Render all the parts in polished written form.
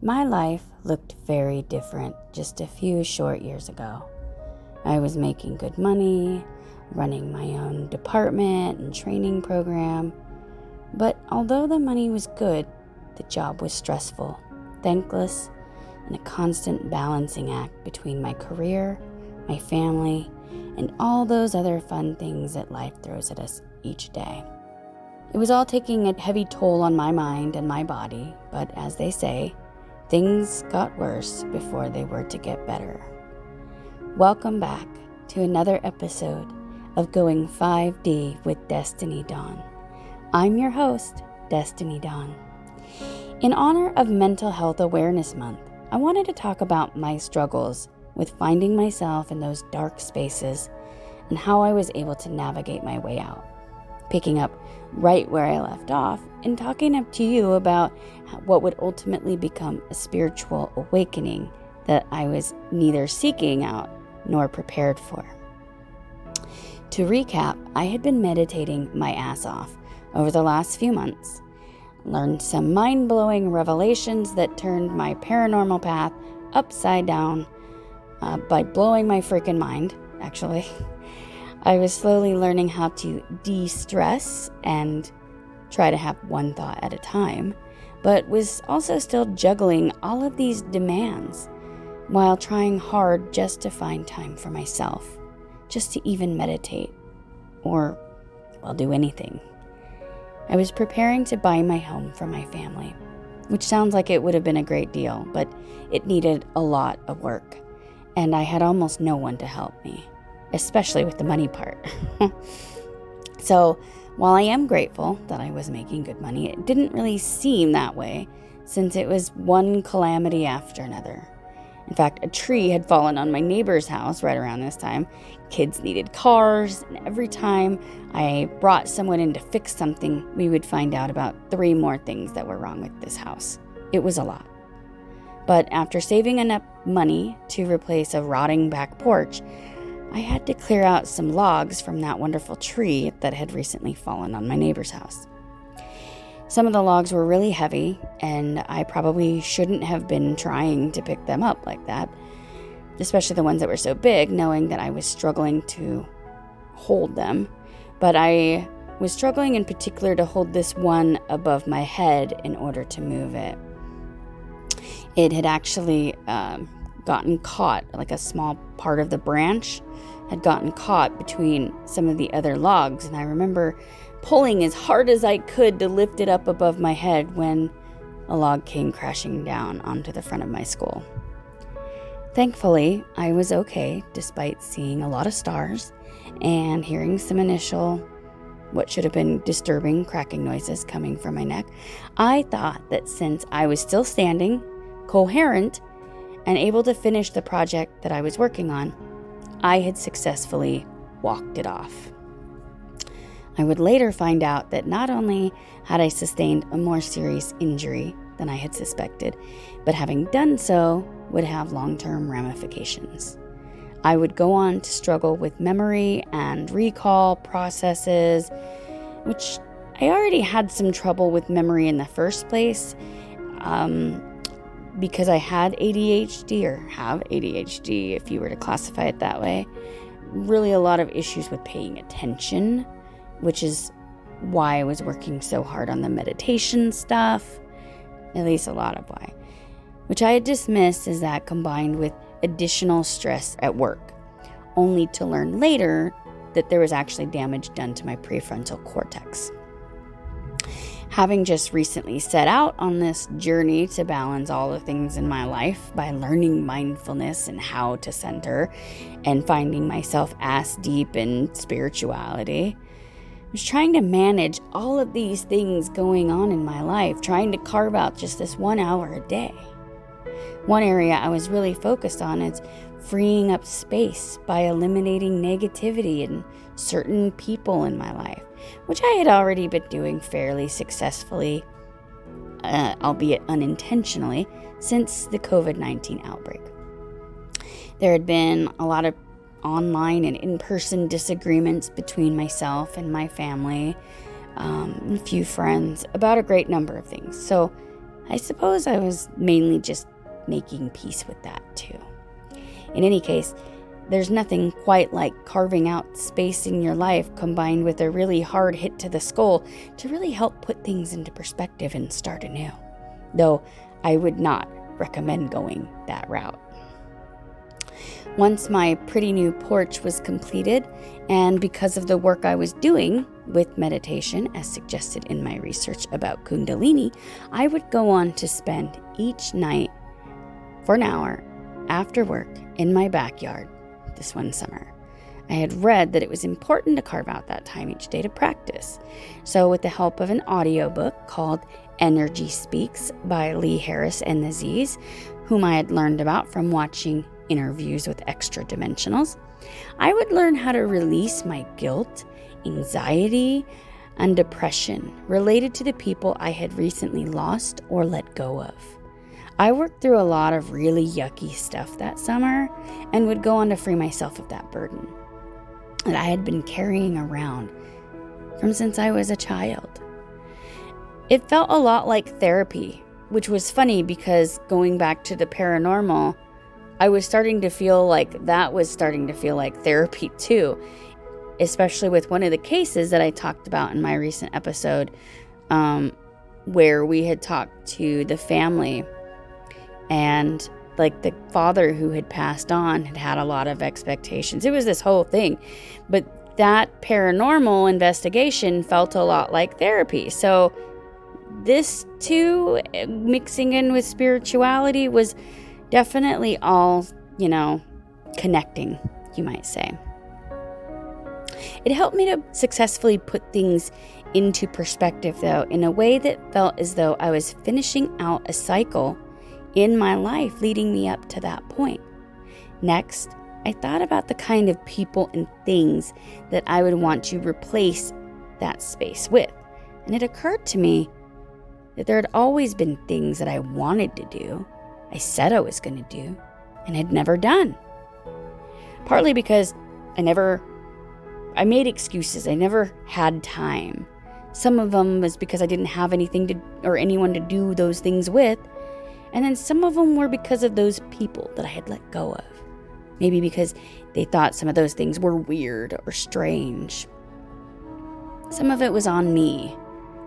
My life looked very different just a few short years ago. I was making good money, running my own department and training program, but although the money was good, the job was stressful, thankless, and a constant balancing act between my career, my family, and all those other fun things that life throws at us each day. It was all taking a heavy toll on my mind and my body, but as they say, things got worse before they were to get better. Welcome back to another episode of Going 5D with Destiny Dawn. I'm your host, Destiny Dawn. In honor of Mental Health Awareness Month, I wanted to talk about my struggles with finding myself in those dark spaces and how I was able to navigate my way out. Picking up right where I left off and talking up to you about what would ultimately become a spiritual awakening that I was neither seeking out nor prepared for. To recap, I had been meditating my ass off over the last few months, learned some mind-blowing revelations that turned my paranormal path upside down by blowing my freaking mind, actually. I was slowly learning how to de-stress and try to have one thought at a time, but was also still juggling all of these demands while trying hard just to find time for myself, just to even meditate or, do anything. I was preparing to buy my home for my family, which sounds like it would have been a great deal, but it needed a lot of work, and I had almost no one to help me, especially with the money part. So while I am grateful that I was making good money, it didn't really seem that way since it was one calamity after another. In fact, a tree had fallen on my neighbor's house right around this time. Kids needed cars, and every time I brought someone in to fix something, we would find out about 3 more things that were wrong with this house. It was a lot. But after saving enough money to replace a rotting back porch, I had to clear out some logs from that wonderful tree that had recently fallen on my neighbor's house. Some of the logs were really heavy, and I probably shouldn't have been trying to pick them up like that, especially the ones that were so big, knowing that I was struggling to hold them. But I was struggling in particular to hold this one above my head in order to move it. It had actually gotten caught, like a small part of the branch had gotten caught between some of the other logs, and I remember pulling as hard as I could to lift it up above my head when a log came crashing down onto the front of my skull. Thankfully, I was okay despite seeing a lot of stars and hearing some initial, what should have been disturbing cracking noises coming from my neck. I thought that since I was still standing, coherent, and able to finish the project that I was working on, I had successfully walked it off. I would later find out that not only had I sustained a more serious injury than I had suspected, but having done so would have long-term ramifications. I would go on to struggle with memory and recall processes, which I already had some trouble with memory in the first place, because I had ADHD, or have ADHD if you were to classify it that way. Really a lot of issues with paying attention, which is why I was working so hard on the meditation stuff, at least a lot of why, which I had dismissed as that combined with additional stress at work, only to learn later that there was actually damage done to my prefrontal cortex. Having just recently set out on this journey to balance all the things in my life by learning mindfulness and how to center and finding myself ass deep in spirituality, I was trying to manage all of these things going on in my life, trying to carve out just this 1 hour a day. One area I was really focused on is freeing up space by eliminating negativity in certain people in my life, which I had already been doing fairly successfully, albeit unintentionally, since the COVID-19 outbreak. There had been a lot of online and in-person disagreements between myself and my family, and a few friends about a great number of things. So I suppose I was mainly just making peace with that too. In any case, there's nothing quite like carving out space in your life combined with a really hard hit to the skull to really help put things into perspective and start anew. Though I would not recommend going that route. Once my pretty new porch was completed, and because of the work I was doing with meditation, as suggested in my research about Kundalini, I would go on to spend each night for an hour after work in my backyard this one summer. I had read that it was important to carve out that time each day to practice. So with the help of an audiobook called Energy Speaks by Lee Harris and the Z's, whom I had learned about from watching interviews with extra dimensionals, I would learn how to release my guilt, anxiety, and depression related to the people I had recently lost or let go of. I worked through a lot of really yucky stuff that summer and would go on to free myself of that burden that I had been carrying around from since I was a child. It felt a lot like therapy, which was funny because going back to the paranormal, I was starting to feel like that was starting to feel like therapy too, especially with one of the cases that I talked about in my recent episode, where we had talked to the family, and like the father who had passed on had a lot of expectations. It was this whole thing, but that paranormal investigation felt a lot like therapy. So this too, mixing in with spirituality, was definitely all, connecting, you might say. It helped me to successfully put things into perspective, though, in a way that felt as though I was finishing out a cycle in my life leading me up to that point. Next, I thought about the kind of people and things that I would want to replace that space with. And it occurred to me that there had always been things that I wanted to do, I said I was going to do, and had never done. Partly because I made excuses. I never had time. Some of them was because I didn't have anything or anyone to do those things with. And then some of them were because of those people that I had let go of. Maybe because they thought some of those things were weird or strange. Some of it was on me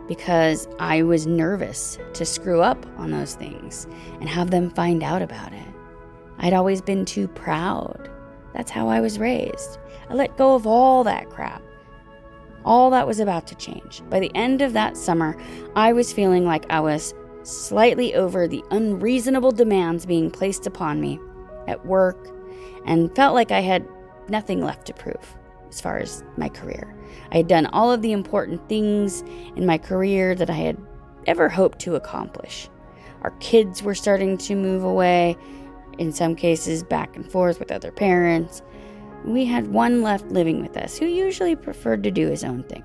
because I was nervous to screw up on those things and have them find out about it. I'd always been too proud. That's how I was raised. I let go of all that crap. All that was about to change. By the end of that summer, I was feeling like I was slightly over the unreasonable demands being placed upon me at work, and felt like I had nothing left to prove as far as my career. I had done all of the important things in my career that I had ever hoped to accomplish. Our kids were starting to move away, in some cases back and forth with other parents. We had one left living with us who usually preferred to do his own thing.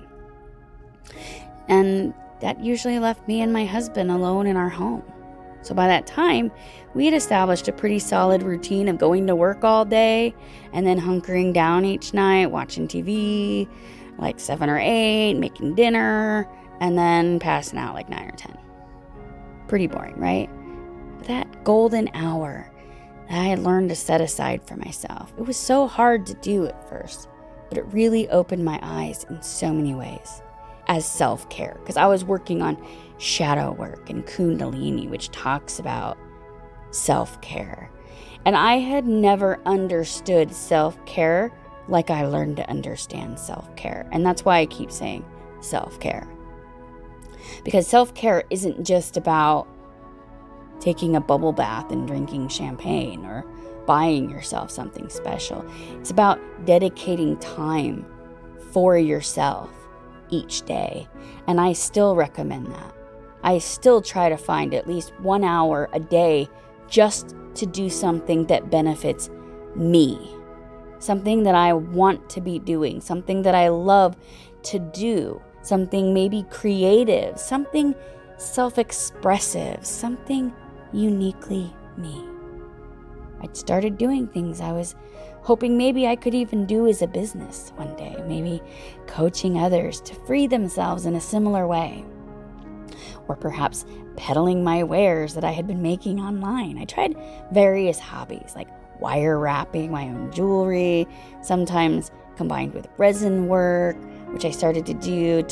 And that usually left me and my husband alone in our home. So by that time, we had established a pretty solid routine of going to work all day and then hunkering down each night, watching TV, like 7 or 8, making dinner, and then passing out like 9 or 10. Pretty boring, right? But that golden hour that I had learned to set aside for myself, it was so hard to do at first, but it really opened my eyes in so many ways. As self-care, because I was working on shadow work and Kundalini, which talks about self-care. And I had never understood self-care like I learned to understand self-care. And that's why I keep saying self-care. Because self-care isn't just about taking a bubble bath and drinking champagne or buying yourself something special. It's about dedicating time for yourself each day. And I still recommend that. I still try to find at least 1 hour a day just to do something that benefits me. Something that I want to be doing, something that I love to do, something maybe creative, something self-expressive, something uniquely me. I'd started doing things I was hoping maybe I could even do as a business one day, maybe coaching others to free themselves in a similar way. or perhaps peddling my wares that I had been making online. I tried various hobbies like wire wrapping my own jewelry, sometimes combined with resin work, which I started to do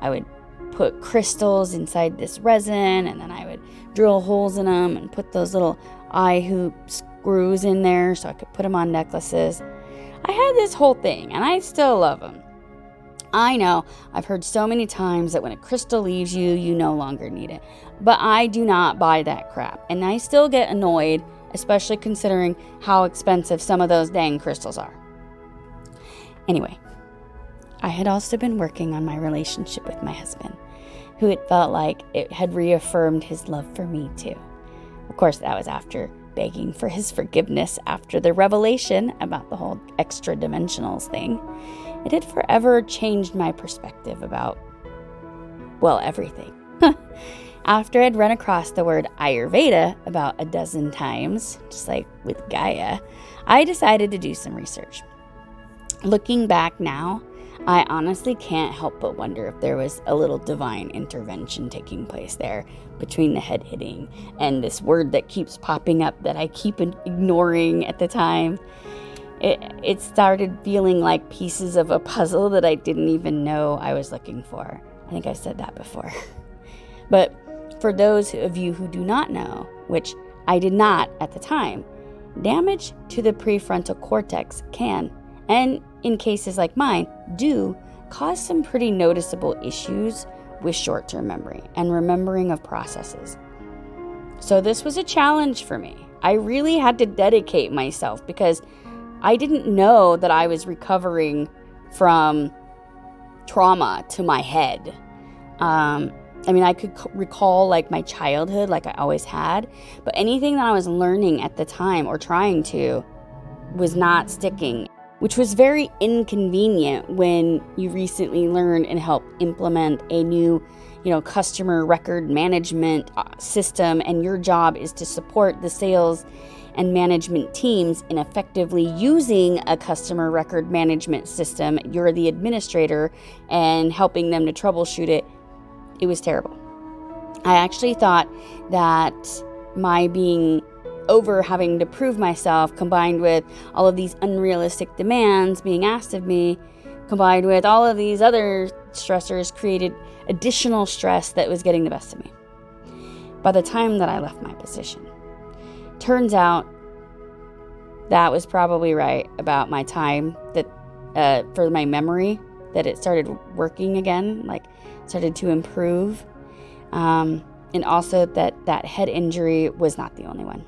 I would put crystals inside this resin, and then I would drill holes in them and put those little eye hoop screws in there so I could put them on necklaces. I had this whole thing, and I still love them. I know I've heard so many times that when a crystal leaves you, you no longer need it. But I do not buy that crap, and I still get annoyed, especially considering how expensive some of those dang crystals are. Anyway, I had also been working on my relationship with my husband, who it felt like it had reaffirmed his love for me too. Of course, that was after begging for his forgiveness after the revelation about the whole extra dimensionals thing. It had forever changed my perspective about, well, everything. After I'd run across the word Ayurveda about a dozen times, just like with Gaia, I decided to do some research. Looking back now, I honestly can't help but wonder if there was a little divine intervention taking place there between the head hitting and this word that keeps popping up that I keep ignoring at the time. It started feeling like pieces of a puzzle that I didn't even know I was looking for. I think I said that before. But for those of you who do not know, which I did not at the time, damage to the prefrontal cortex can, and in cases like mine, do cause some pretty noticeable issues with short-term memory and remembering of processes. So this was a challenge for me. I really had to dedicate myself because I didn't know that I was recovering from trauma to my head. I could recall my childhood like I always had, but anything that I was learning at the time or trying to was not sticking, which was very inconvenient when you recently learned and helped implement a new, customer record management system, and your job is to support the sales and management teams in effectively using a customer record management system. You're the administrator and helping them to troubleshoot it. It was terrible. I actually thought that my being over having to prove myself, combined with all of these unrealistic demands being asked of me, combined with all of these other stressors, created additional stress that was getting the best of me. By the time that I left my position, turns out that was probably right about my time that for my memory, that it started working again, started to improve. And also that head injury was not the only one.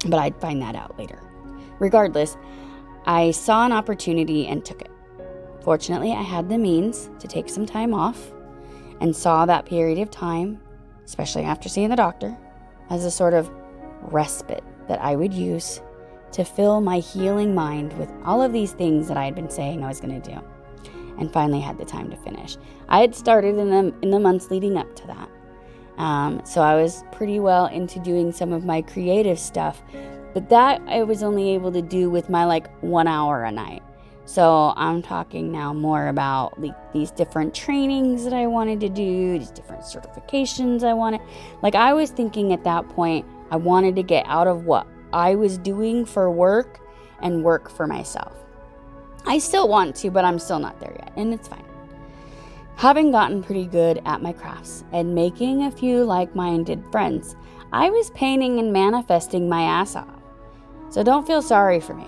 But I'd find that out later. Regardless, I saw an opportunity and took it. Fortunately, I had the means to take some time off and saw that period of time, especially after seeing the doctor, as a sort of respite that I would use to fill my healing mind with all of these things that I had been saying I was going to do, and finally had the time to finish. I had started in the months leading up to that. So I was pretty well into doing some of my creative stuff, but that I was only able to do with my 1 hour a night. So I'm talking now more about these different trainings that I wanted to do, these different certifications I wanted. I was thinking at that point, I wanted to get out of what I was doing for work and work for myself. I still want to, but I'm still not there yet, and it's fine. Having gotten pretty good at my crafts and making a few like-minded friends, I was painting and manifesting my ass off. So don't feel sorry for me.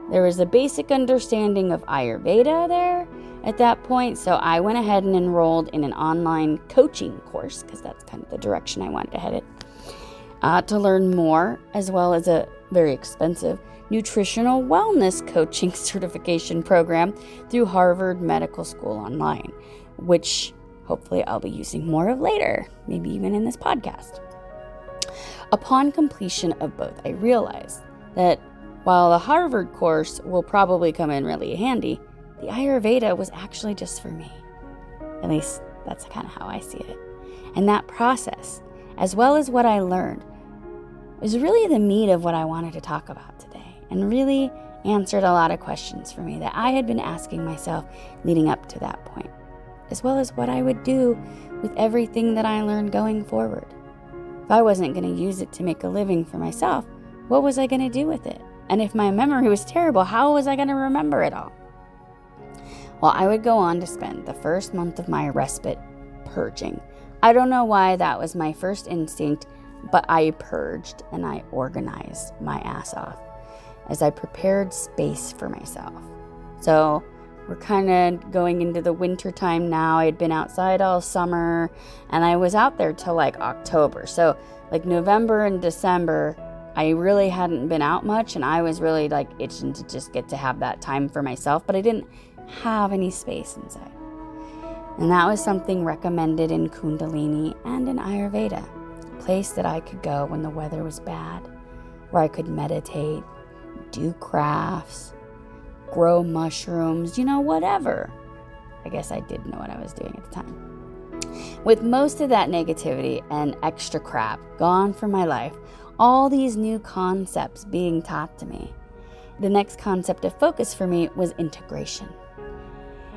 There was a basic understanding of Ayurveda there at that point, so I went ahead and enrolled in an online coaching course, because that's kind of the direction I wanted to head it, to learn more, as well as a very expensive nutritional wellness coaching certification program through Harvard Medical School online, which hopefully I'll be using more of later, maybe even in this podcast. Upon completion of both, I realized that while the Harvard course will probably come in really handy, the Ayurveda was actually just for me. At least that's kind of how I see it. And that process, as well as what I learned, was really the meat of what I wanted to talk about today, and really answered a lot of questions for me that I had been asking myself leading up to that point. as well as what I would do with everything that I learned going forward. If I wasn't going to use it to make a living for myself, what was I going to do with it? And if my memory was terrible, how was I going to remember it all? Well, I would go on to spend the first month of my respite purging. I don't know why that was my first instinct, but I purged and I organized my ass off as I prepared space for myself. So we're kind of going into the winter time now. I had been outside all summer and I was out there till like October. So like November and December, I really hadn't been out much and I was really like itching to just get to have that time for myself, but I didn't have any space inside. And that was something recommended in Kundalini and in Ayurveda, a place that I could go when the weather was bad, where I could meditate, do crafts, grow mushrooms, whatever. I guess I did know what I was doing at the time. With most of that negativity and extra crap gone from my life, all these new concepts being taught to me, the next concept of focus for me was integration.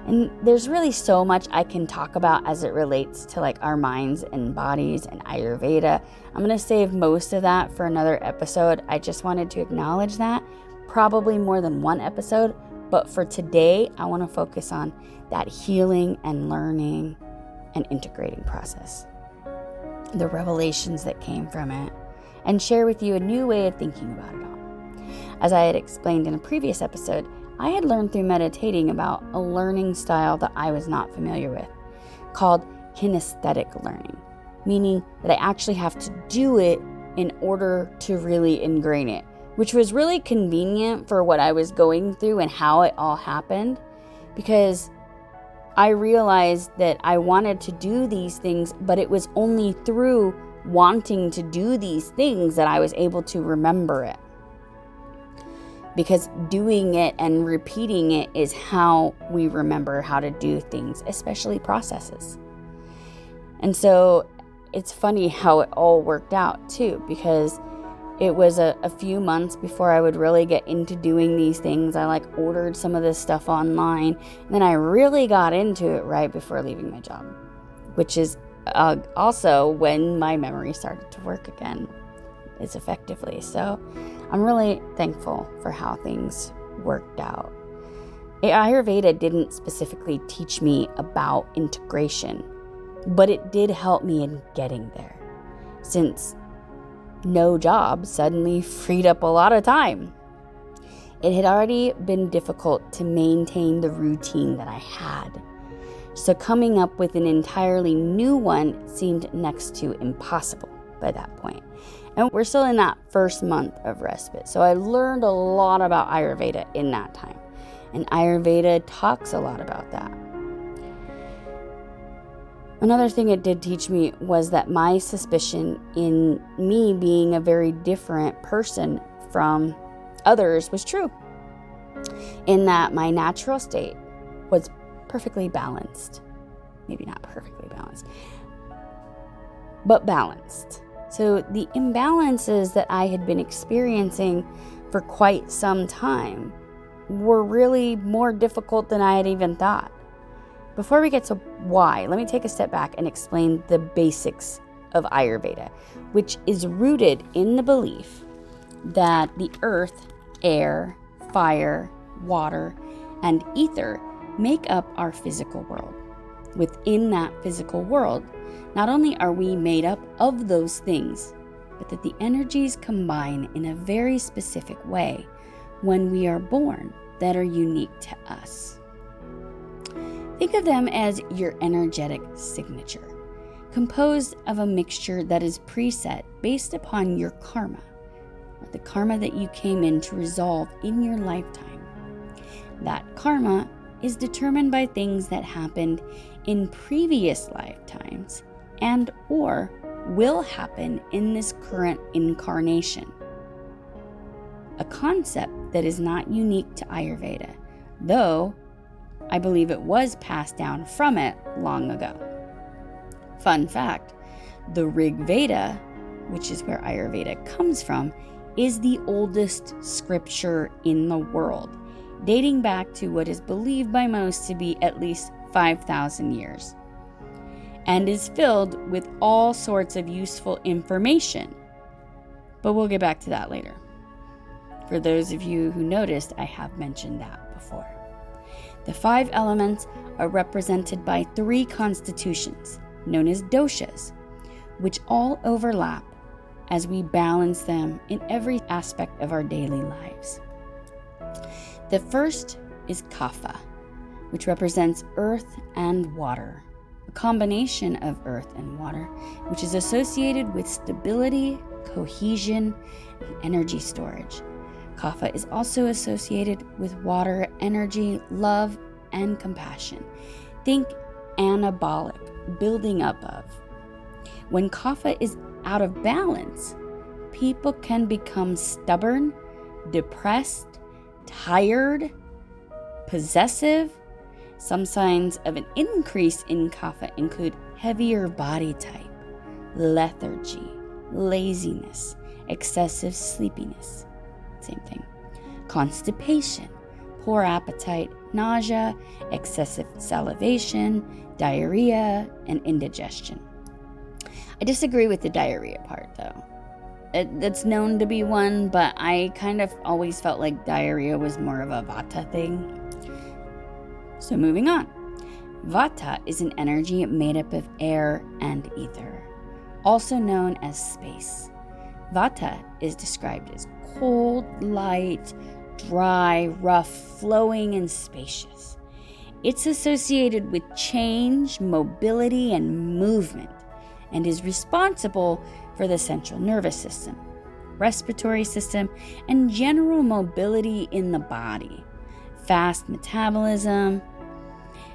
And there's really so much I can talk about as it relates to like our minds and bodies and Ayurveda. I'm going to save most of that for another episode. I just wanted to acknowledge that, probably more than one episode. But for today, I want to focus on that healing and learning and integrating process, the revelations that came from it, and share with you a new way of thinking about it all. As I had explained in a previous episode, I had learned through meditating about a learning style that I was not familiar with, called kinesthetic learning, meaning that I actually have to do it in order to really ingrain it, which was really convenient for what I was going through and how it all happened, because I realized that I wanted to do these things, but it was only through wanting to do these things that I was able to remember it. Because doing it and repeating it is how we remember how to do things, especially processes. And so it's funny how it all worked out too, because it was a few months before I would really get into doing these things. I ordered some of this stuff online, and then I really got into it right before leaving my job, which is also when my memory started to work again as effectively. So I'm really thankful for how things worked out. Ayurveda didn't specifically teach me about integration, but it did help me in getting there, since no job suddenly freed up a lot of time. It had already been difficult to maintain the routine that I had, so coming up with an entirely new one seemed next to impossible by that point. And we're still in that first month of respite, so I learned a lot about Ayurveda in that time, and Ayurveda talks a lot about that. Another thing it did teach me was that my suspicion in me being a very different person from others was true, in that my natural state was perfectly balanced. Maybe not perfectly balanced, but balanced. So the imbalances that I had been experiencing for quite some time were really more difficult than I had even thought. Before we get to why, let me take a step back and explain the basics of Ayurveda, which is rooted in the belief that the earth, air, fire, water, and ether make up our physical world. Within that physical world, not only are we made up of those things, but that the energies combine in a very specific way when we are born that are unique to us. Think of them as your energetic signature, composed of a mixture that is preset based upon your karma, or the karma that you came in to resolve in your lifetime. That karma is determined by things that happened in previous lifetimes and or will happen in this current incarnation. A concept that is not unique to Ayurveda, though I believe it was passed down from it long ago. Fun fact, the Rig Veda, which is where Ayurveda comes from, is the oldest scripture in the world, dating back to what is believed by most to be at least 5,000 years and is filled with all sorts of useful information. But we'll get back to that later. For those of you who noticed, I have mentioned that before. The 5 elements are represented by 3 constitutions, known as doshas, which all overlap as we balance them in every aspect of our daily lives. The first is kapha, which represents earth and water, a combination of earth and water, which is associated with stability, cohesion, and energy storage. Kapha is also associated with water, energy, love, and compassion. Think anabolic, building up of. When kapha is out of balance, people can become stubborn, depressed, tired, possessive. Some signs of an increase in kapha include heavier body type, lethargy, laziness, excessive sleepiness. Same thing. Constipation, poor appetite, nausea, excessive salivation, diarrhea, and indigestion. I disagree with the diarrhea part though. It's known to be one, but I kind of always felt like diarrhea was more of a vata thing. So moving on. Vata is an energy made up of air and ether, also known as space. Vata is described as cold, light, dry, rough, flowing, and spacious. It's associated with change, mobility, and movement, and is responsible for the central nervous system, respiratory system, and general mobility in the body. Fast metabolism.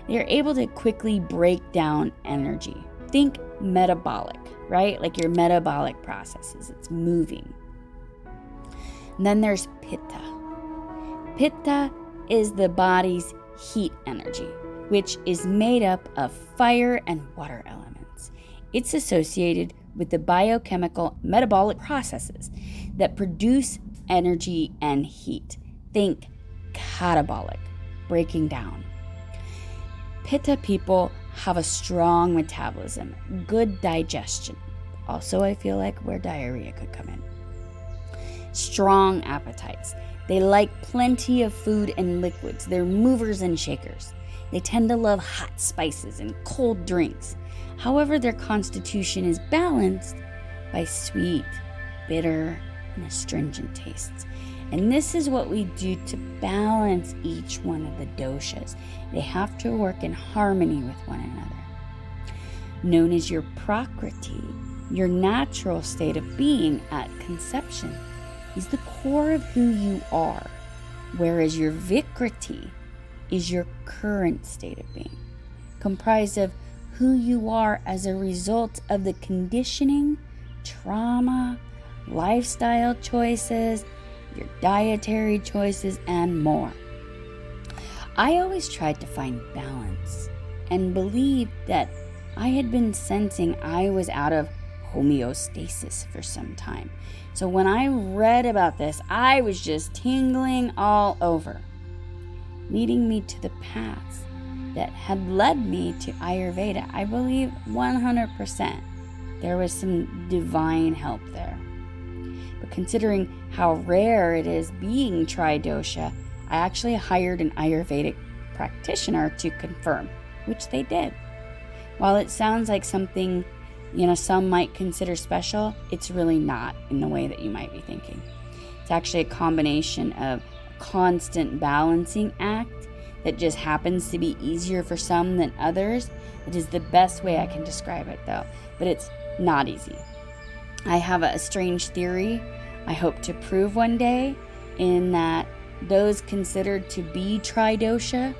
They're able to quickly break down energy. Think metabolic, right? Like your metabolic processes, it's moving. And then there's pitta. Pitta is the body's heat energy, which is made up of fire and water elements. It's associated with the biochemical metabolic processes that produce energy and heat. Think catabolic, breaking down. Pitta people have a strong metabolism, good digestion. Also, I feel like where diarrhea could come in. Strong appetites. They like plenty of food and liquids. They're movers and shakers. They tend to love hot spices and cold drinks. However, their constitution is balanced by sweet, bitter, and astringent tastes. And this is what we do to balance each one of the doshas. They have to work in harmony with one another. Known as your prakriti, your natural state of being at conception, is the core of who you are, whereas your vikriti is your current state of being, comprised of who you are as a result of the conditioning, trauma, lifestyle choices, your dietary choices, and more. I always tried to find balance and believed that I had been sensing I was out of homeostasis for some time. So when I read about this, I was just tingling all over, leading me to the paths that had led me to Ayurveda. I believe 100% there was some divine help there. But considering how rare it is being tridosha, I actually hired an Ayurvedic practitioner to confirm, which they did. While it sounds like something, some might consider special, it's really not in the way that you might be thinking. It's actually a combination of a constant balancing act that just happens to be easier for some than others. It is the best way I can describe it though, but it's not easy. I have a strange theory I hope to prove one day, in that those considered to be tridosha,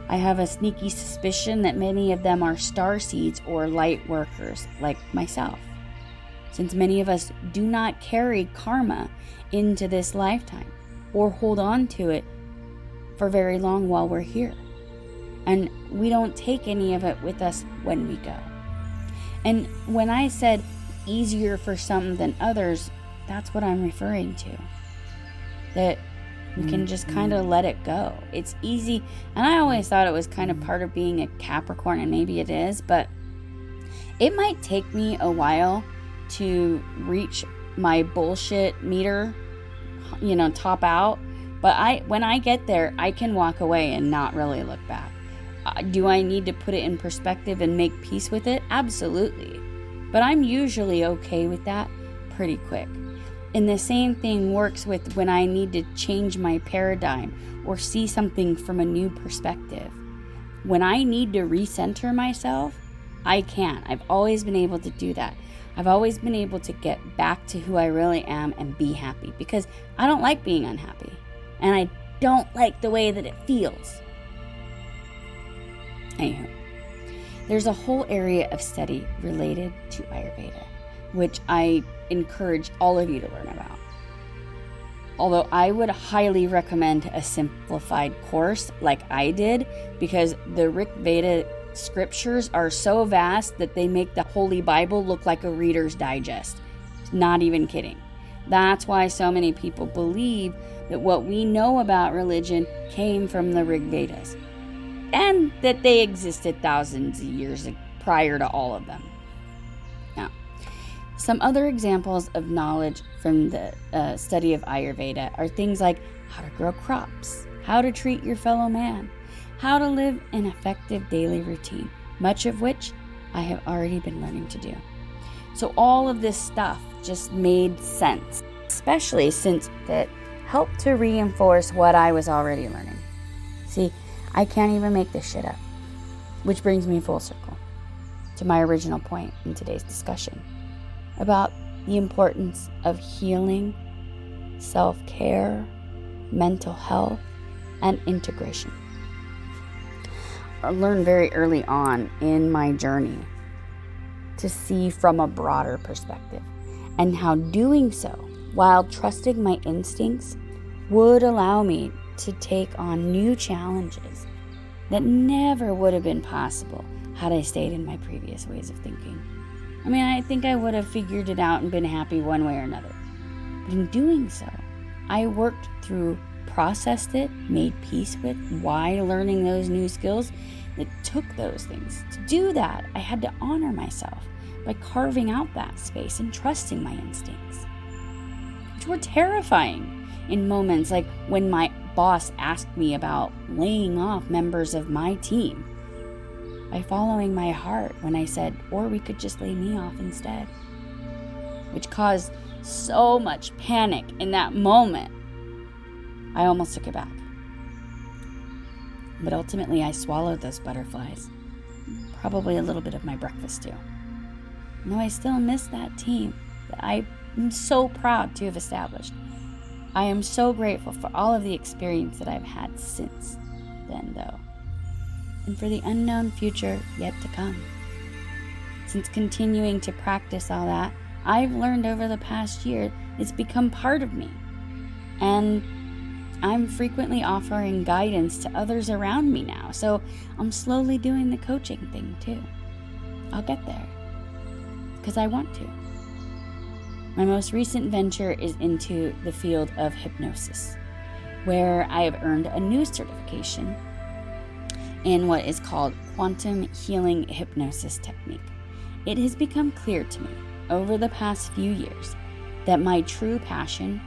I have a sneaky suspicion that many of them are starseeds or light workers like myself, since many of us do not carry karma into this lifetime or hold on to it for very long while we're here. And we don't take any of it with us when we go. And when I said easier for some than others, that's what I'm referring to. That We can just kind of let it go. It's easy. And I always thought it was kind of part of being a Capricorn, and maybe it is, but it might take me a while to reach my bullshit meter, top out. But when I get there, I can walk away and not really look back. Do I need to put it in perspective and make peace with it? Absolutely. But I'm usually okay with that pretty quick. And the same thing works with when I need to change my paradigm or see something from a new perspective. When I need to recenter myself, I can. I've always been able to do that. I've always been able to get back to who I really am and be happy, because I don't like being unhappy. And I don't like the way that it feels. Anywho, there's a whole area of study related to Ayurveda, which I encourage all of you to learn about. Although I would highly recommend a simplified course like I did, because the Rig Veda scriptures are so vast that they make the Holy Bible look like a Reader's Digest. Not even kidding. That's why so many people believe that what we know about religion came from the Rig Vedas, and that they existed thousands of years prior to all of them. Now, some other examples of knowledge from the study of Ayurveda are things like how to grow crops, how to treat your fellow man, how to live an effective daily routine, much of which I have already been learning to do. So all of this stuff just made sense, especially since it helped to reinforce what I was already learning. See, I can't even make this shit up. Which brings me full circle to my original point in today's discussion about the importance of healing, self-care, mental health, and integration. I learned very early on in my journey to see from a broader perspective, and how doing so, while trusting my instincts, would allow me to take on new challenges that never would have been possible had I stayed in my previous ways of thinking. I mean, I think I would have figured it out and been happy one way or another. But in doing so, I worked through, processed it, made peace with why learning those new skills that took those things. To do that, I had to honor myself by carving out that space and trusting my instincts, which were terrifying in moments like when my boss asked me about laying off members of my team, by following my heart when I said, or we could just lay me off instead, which caused so much panic in that moment. I almost took it back. But ultimately, I swallowed those butterflies. Probably a little bit of my breakfast too. No, I still miss that team that I am so proud to have established. I am so grateful for all of the experience that I've had since then, though, and for the unknown future yet to come. Since continuing to practice all that, I've learned over the past year it's become part of me, and I'm frequently offering guidance to others around me now, so I'm slowly doing the coaching thing too. I'll get there, because I want to. My most recent venture is into the field of hypnosis, where I have earned a new certification in what is called quantum healing hypnosis technique. It has become clear to me over the past few years that my true passion,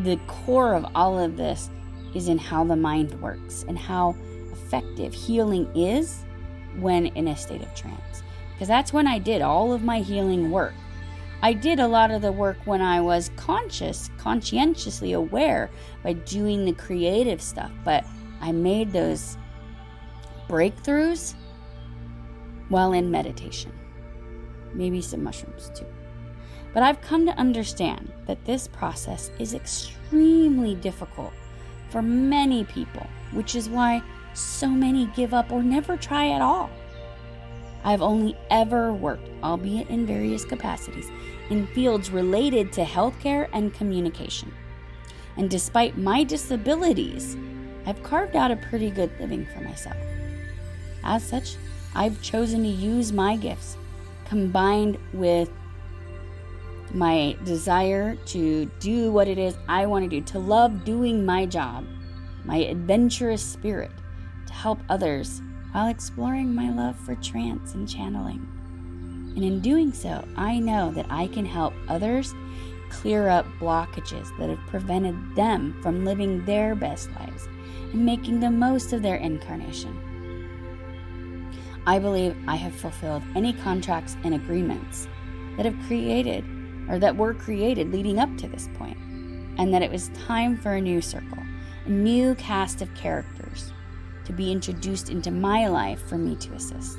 the core of all of this, is in how the mind works and how effective healing is when in a state of trance. Because that's when I did all of my healing work. I did a lot of the work when I was conscientiously aware by doing the creative stuff, but I made those breakthroughs while in meditation. Maybe some mushrooms too. But I've come to understand that this process is extremely difficult for many people, which is why so many give up or never try at all. I've only ever worked, albeit in various capacities, in fields related to healthcare and communication. And despite my disabilities, I've carved out a pretty good living for myself. As such, I've chosen to use my gifts, combined with my desire to do what it is I want to do, to love doing my job, my adventurous spirit, to help others while exploring my love for trance and channeling. And in doing so, I know that I can help others clear up blockages that have prevented them from living their best lives and making the most of their incarnation. I believe I have fulfilled any contracts and agreements that were created leading up to this point, and that it was time for a new circle, a new cast of characters to be introduced into my life for me to assist.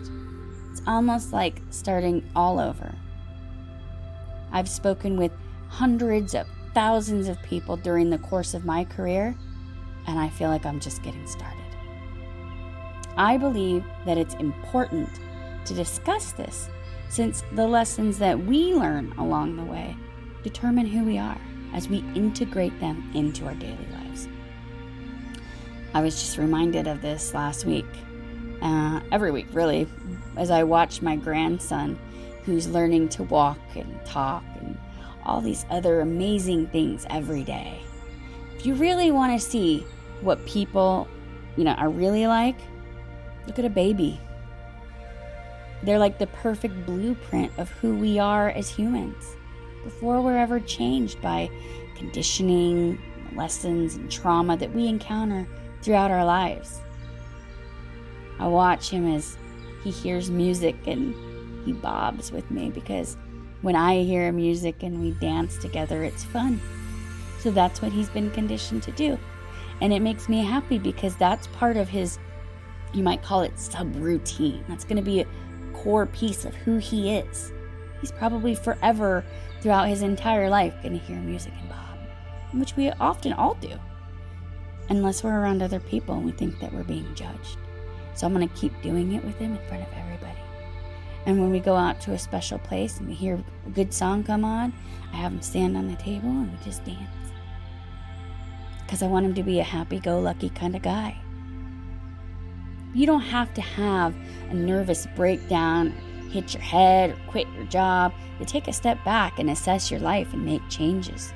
It's almost like starting all over. I've spoken with hundreds of thousands of people during the course of my career, and I feel like I'm just getting started. I believe that it's important to discuss this, since the lessons that we learn along the way determine who we are as we integrate them into our daily lives. I was just reminded of this last week, every week really, as I watched my grandson, who's learning to walk and talk and all these other amazing things every day. If you really want to see what people, are really like, look at a baby. They're like the perfect blueprint of who we are as humans before we're ever changed by conditioning, lessons, and trauma that we encounter throughout our lives. I watch him as he hears music and he bobs with me, because when I hear music and we dance together, it's fun. So that's what he's been conditioned to do. And it makes me happy because that's part of his, you might call it subroutine. That's going to be a core piece of who he is. He's probably forever, throughout his entire life, going to hear music and bob, which we often all do, unless we're around other people and we think that we're being judged. So I'm going to keep doing it with him in front of everybody. And when we go out to a special place and we hear a good song come on, I have him stand on the table and we just dance. Because I want him to be a happy-go-lucky kind of guy. You don't have to have a nervous breakdown, hit your head, or quit your job to take a step back and assess your life and make changes.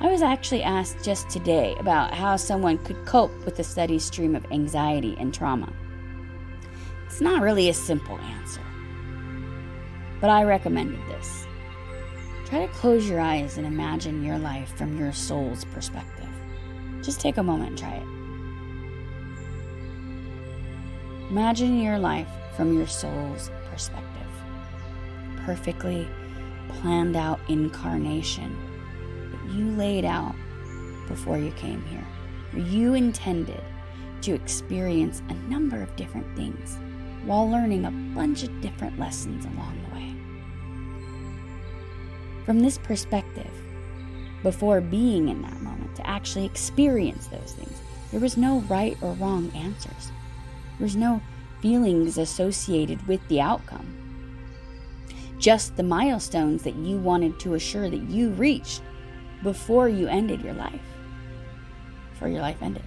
I was actually asked just today about how someone could cope with a steady stream of anxiety and trauma. It's not really a simple answer, but I recommended this. Try to close your eyes and imagine your life from your soul's perspective. Just take a moment and try it. Imagine your life from your soul's perspective. Perfectly planned out incarnation that you laid out before you came here, where you intended to experience a number of different things while learning a bunch of different lessons along the way. From this perspective, before being in that moment, to actually experience those things, there was no right or wrong answers. There's no feelings associated with the outcome. Just the milestones that you wanted to assure that you reached before you ended your life. Before your life ended.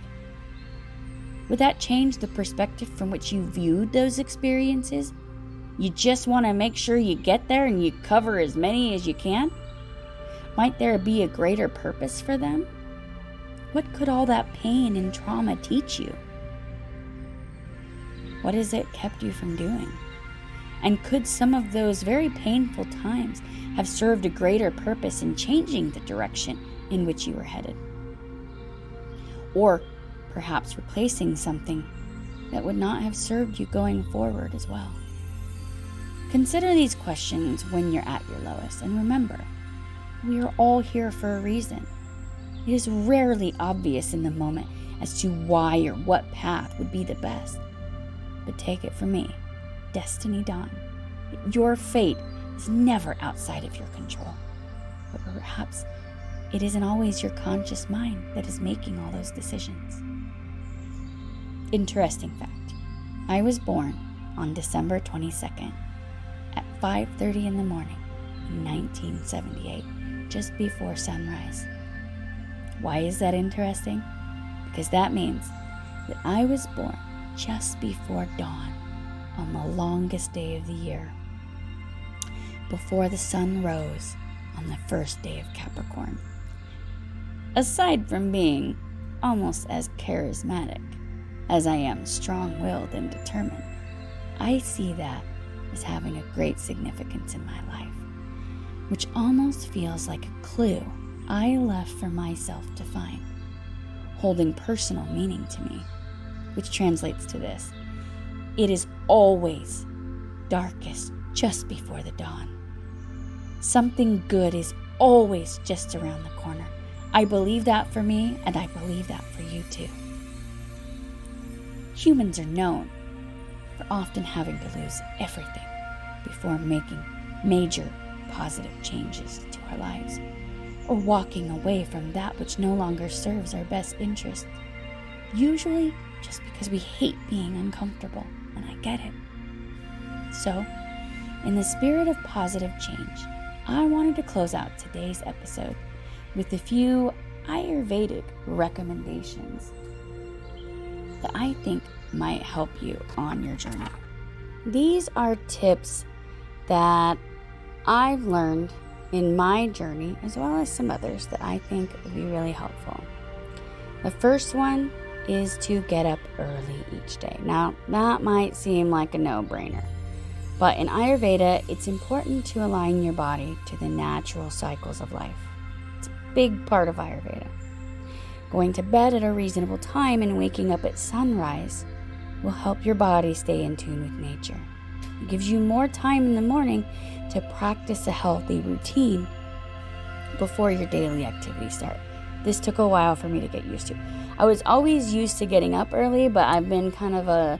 Would that change the perspective from which you viewed those experiences? You just want to make sure you get there and you cover as many as you can? Might there be a greater purpose for them? What could all that pain and trauma teach you? What has it kept you from doing? And could some of those very painful times have served a greater purpose in changing the direction in which you were headed? Or perhaps replacing something that would not have served you going forward as well? Consider these questions when you're at your lowest, and remember, we are all here for a reason. It is rarely obvious in the moment as to why or what path would be the best. But take it from me, Destiny Dawn, your fate is never outside of your control. But perhaps it isn't always your conscious mind that is making all those decisions. Interesting fact, I was born on December 22nd at 5:30 in the morning in 1978, just before sunrise. Why is that interesting? Because that means that I was born just before dawn on the longest day of the year. Before the sun rose on the first day of Capricorn. Aside from being almost as charismatic as I am strong-willed and determined, I see that as having a great significance in my life, which almost feels like a clue I left for myself to find, holding personal meaning to me, which translates to this: it is always darkest just before the dawn. Something good is always just around the corner. I believe that for me, and I believe that for you too. Humans are known for often having to lose everything before making major positive changes to our lives, or walking away from that which no longer serves our best interest, usually just because we hate being uncomfortable, and I get it. So, in the spirit of positive change, I wanted to close out today's episode with a few Ayurvedic recommendations that I think might help you on your journey. These are tips that I've learned in my journey, as well as some others that I think would be really helpful. The first one is to get up early each day. Now, that might seem like a no-brainer, but in Ayurveda, it's important to align your body to the natural cycles of life. It's a big part of Ayurveda. Going to bed at a reasonable time and waking up at sunrise will help your body stay in tune with nature. It gives you more time in the morning to practice a healthy routine before your daily activities start. This took a while for me to get used to. I was always used to getting up early, but I've been kind of a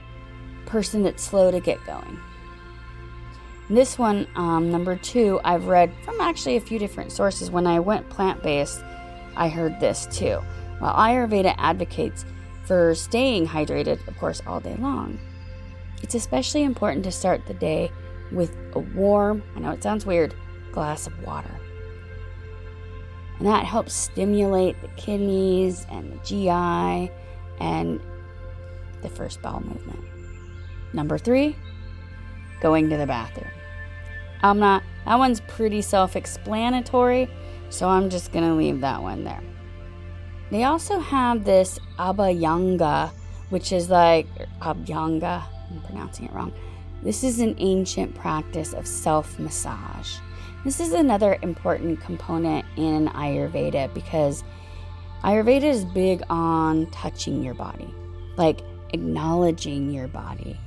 person that's slow to get going. This one, number 2, I've read from actually a few different sources. When I went plant-based, I heard this too. While Ayurveda advocates for staying hydrated, of course, all day long, it's especially important to start the day with a warm, I know it sounds weird, glass of water. And that helps stimulate the kidneys and the GI and the first bowel movement. Number 3, going to the bathroom. That one's pretty self-explanatory, so I'm just going to leave that one there. They also have this Abhyanga, which is like Abhyanga, I'm pronouncing it wrong. This is an ancient practice of self-massage. This is another important component in Ayurveda because Ayurveda is big on touching your body, like acknowledging your body,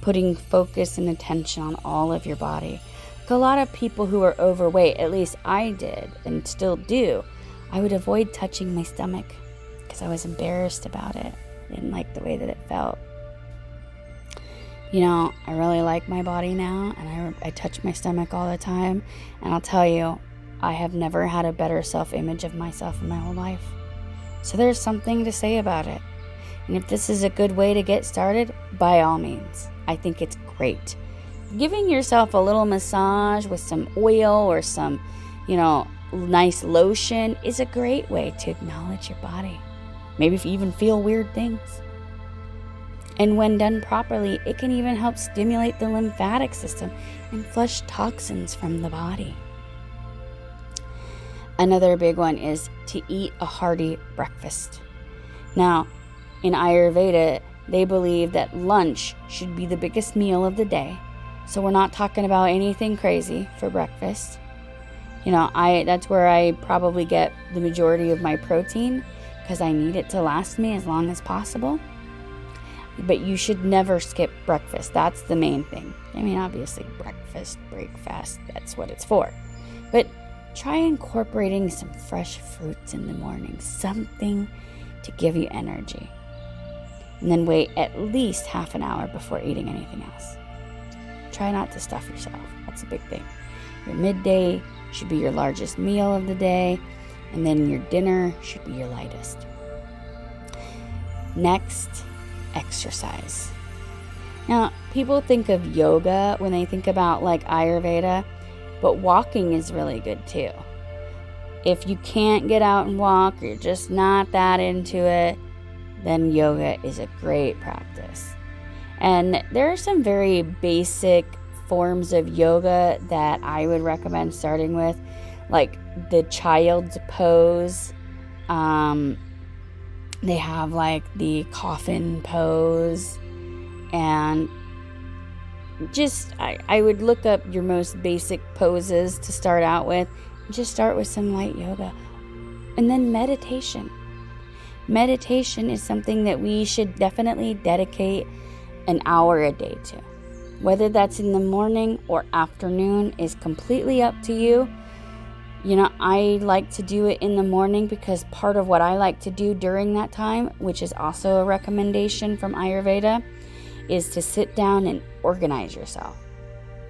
putting focus and attention on all of your body. Like a lot of people who are overweight, at least I did and still do, I would avoid touching my stomach because I was embarrassed about it. I didn't like the way that it felt. You know, I really like my body now, and I touch my stomach all the time, and I'll tell you, I have never had a better self-image of myself in my whole life. So there's something to say about it. And if this is a good way to get started, by all means, I think it's great. Giving yourself a little massage with some oil or some, nice lotion is a great way to acknowledge your body. Maybe if you even feel weird things. And when done properly, it can even help stimulate the lymphatic system and flush toxins from the body. Another big one is to eat a hearty breakfast. Now, in Ayurveda, they believe that lunch should be the biggest meal of the day. So we're not talking about anything crazy for breakfast. That's where I probably get the majority of my protein because I need it to last me as long as possible. But you should never skip breakfast. That's the main thing. I mean, obviously, breakfast, that's what it's for. But try incorporating some fresh fruits in the morning, something to give you energy. And then wait at least half an hour before eating anything else. Try not to stuff yourself. That's a big thing. Your midday should be your largest meal of the day, and then your dinner should be your lightest. Next, exercise. Now, people think of yoga when they think about like Ayurveda, but walking is really good too. If you can't get out and walk, or you're just not that into it, then yoga is a great practice. And there are some very basic forms of yoga that I would recommend starting with. like the child's pose. They have like the coffin pose, and just I would look up your most basic poses to start out with. Just start with some light yoga, and then meditation. Meditation is something that we should definitely dedicate an hour a day to. Whether that's in the morning or afternoon is completely up to you. You know, I like to do it in the morning because part of what I like to do during that time, which is also a recommendation from Ayurveda, is to sit down and organize yourself.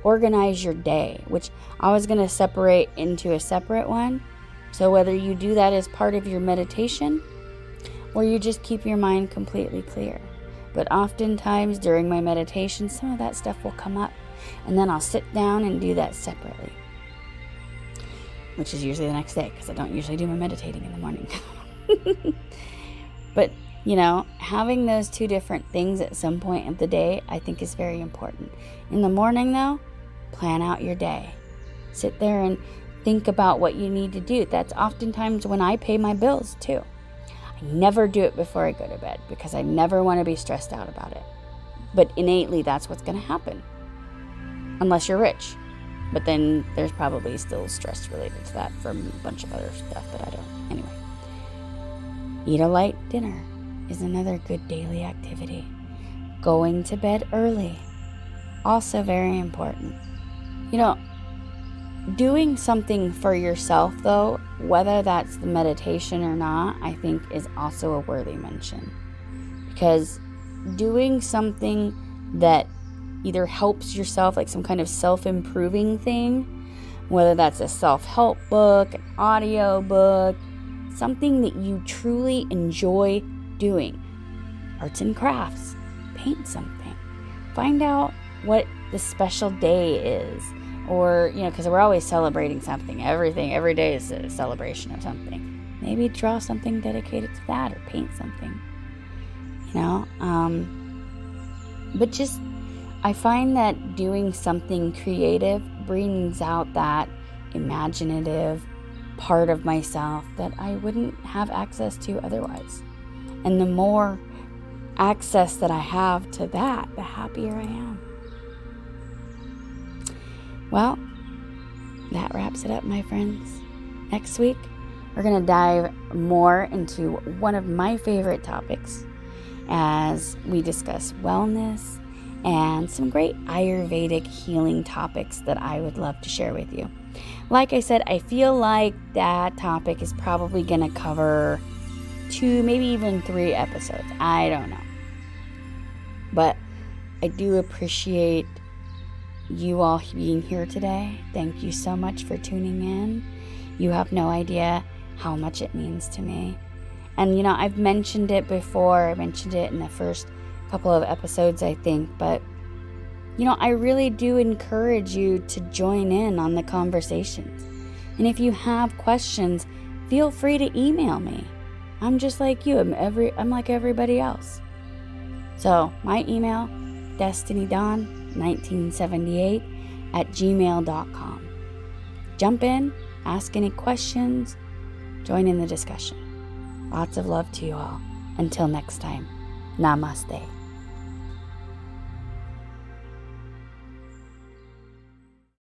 Organize your day, which I was going to separate into a separate one. So whether you do that as part of your meditation or you just keep your mind completely clear. But oftentimes during my meditation, some of that stuff will come up, and then I'll sit down and do that separately, which is usually the next day because I don't usually do my meditating in the morning. But, you know, having those two different things at some point of the day, I think is very important. In the morning, though, plan out your day. Sit there and think about what you need to do. That's oftentimes when I pay my bills, too. I never do it before I go to bed because I never want to be stressed out about it. But innately, that's what's going to happen. Unless you're rich. But then there's probably still stress related to that from a bunch of other stuff that I don't. Anyway. Eat a light dinner is another good daily activity. Going to bed early. Also very important. You know, doing something for yourself, though, whether that's the meditation or not, I think is also a worthy mention. Because doing something that either helps yourself, like some kind of self-improving thing, whether that's a self-help book, an audio book, something that you truly enjoy doing. Arts and crafts. Paint something. Find out what the special day is. Or, you know, because we're always celebrating something. Every day is a celebration of something. Maybe draw something dedicated to that or paint something. You know? But just, I find that doing something creative brings out that imaginative part of myself that I wouldn't have access to otherwise. And the more access that I have to that, the happier I am. Well, that wraps it up, my friends. Next week, we're going to dive more into one of my favorite topics as we discuss wellness and some great Ayurvedic healing topics that I would love to share with you. Like I said, I feel like that topic is probably going to cover 2, maybe even 3 episodes. I don't know. But I do appreciate you all being here today. Thank you so much for tuning in. You have no idea how much it means to me. And, you know, I've mentioned it before. I mentioned it in the first couple of episodes, I think. But, you know, I really do encourage you to join in on the conversations. And if you have questions, feel free to email me. I'm just like you. I'm like everybody else. So, my email, destinydawn1978@gmail.com. Jump in, ask any questions, join in the discussion. Lots of love to you all. Until next time, namaste.